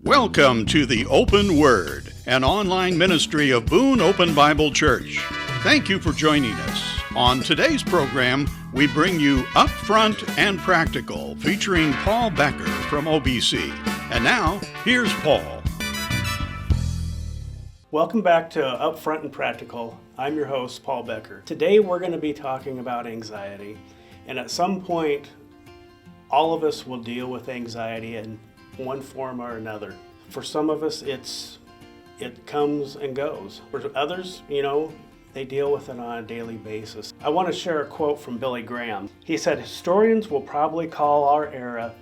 Welcome to the Open Word, an online ministry of Boone Open Bible Church. Thank you for joining us. On today's program, we bring you Upfront and Practical, featuring Paul Becker from OBC. And now, here's Paul. Welcome back to Upfront and Practical. I'm your host, Paul Becker. Today we're going to be talking about anxiety. And at some point, all of us will deal with anxiety in one form or another. For some of us, it comes and goes. For others, they deal with it on a daily basis. I want to share a quote from Billy Graham. He said, "Historians will probably call our era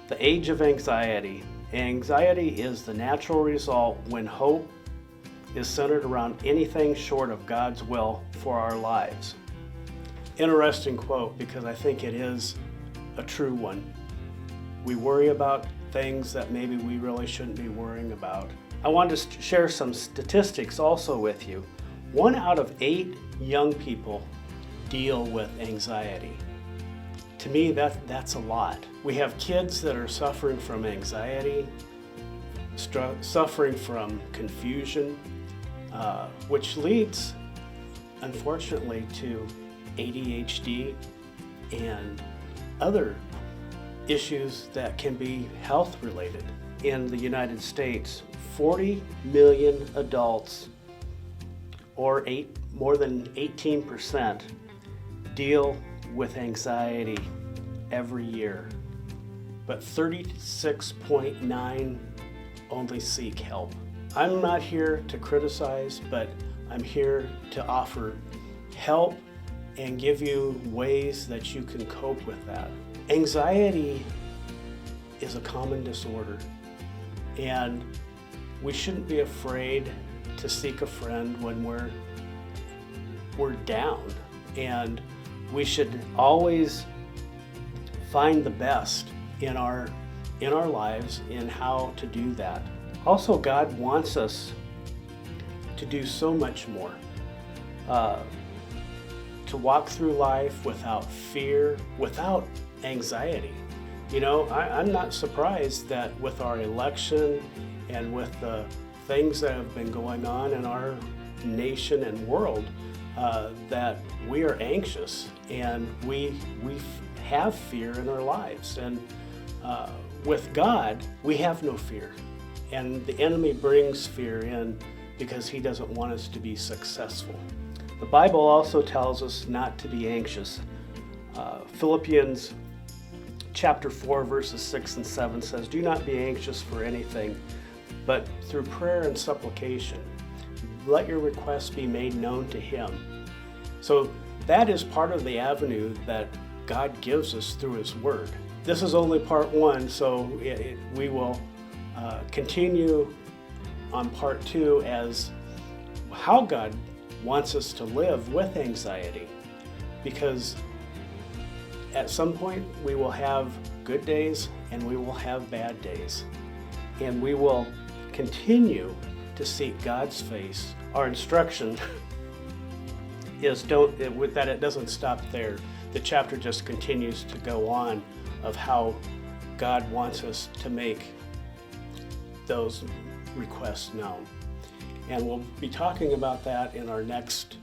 the age of anxiety. Anxiety is the natural result when hope is centered around anything short of God's will for our lives." Interesting quote, because I think it is a true one. We worry about things that maybe we really shouldn't be worrying about. I wanted to share some statistics also with you. 1 out of 8 young people deal with anxiety. To me, that's a lot. We have kids that are suffering from anxiety, suffering from confusion, which leads, unfortunately, to ADHD and other issues that can be health related. In the United States, 40 million adults, or more than 18%, deal with anxiety every year, but 36.9 only seek help. I'm not here to criticize, but I'm here to offer help and give you ways that you can cope with that. Anxiety is a common disorder, and we shouldn't be afraid to seek a friend when we're down, and we should always find the best in our lives in how to do that. Also, God wants us to do so much more, to walk through life without fear, without anxiety. I'm not surprised that with our election and with the things that have been going on in our nation and world, that we are anxious and we have fear in our lives. And with God, we have no fear. And the enemy brings fear in because he doesn't want us to be successful. The Bible also tells us not to be anxious. Philippians chapter 4, verses 6 and 7 says, "Do not be anxious for anything, but through prayer and supplication, let your requests be made known to him." So that is part of the avenue that God gives us through his word. This is only part 1, so we will continue on part 2 as how God wants us to live with anxiety, because at some point we will have good days and we will have bad days, and we will continue to seek God's face. Our instruction is that it doesn't stop there. The chapter just continues to go on of how God wants us to make those requests known. And we'll be talking about that in our next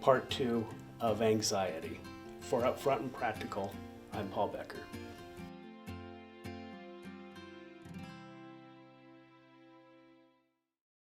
part 2 of anxiety. For Upfront and Practical, I'm Paul Becker.